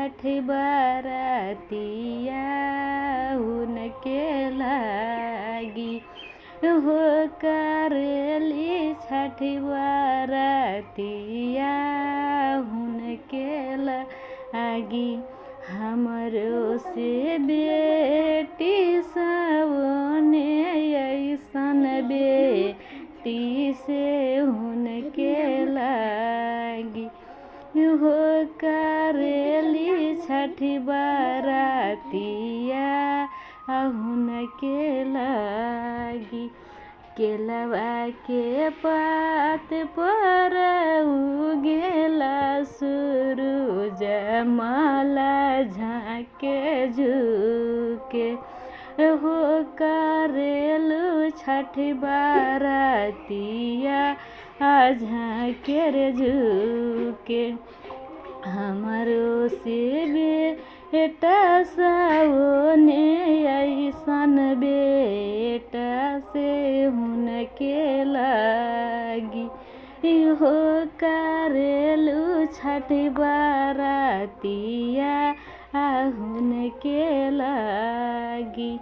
छठ बरतिया उनके लागी हो करेली छठ बरतिया उनके लागी हमरो से बेटी सवने ऐसन बेटी से उनके लागी हो करेली छठ बरतिया उनके लागी केलवा के पात पर उगेला सूरज माला झाँके झुके हो करेलु छठ बरतिया झाँके रे झुके हमरो से बेटा सवने ऐसन बेटा से उनके लागी हो करेलु छठ बरतिया उनके लागी।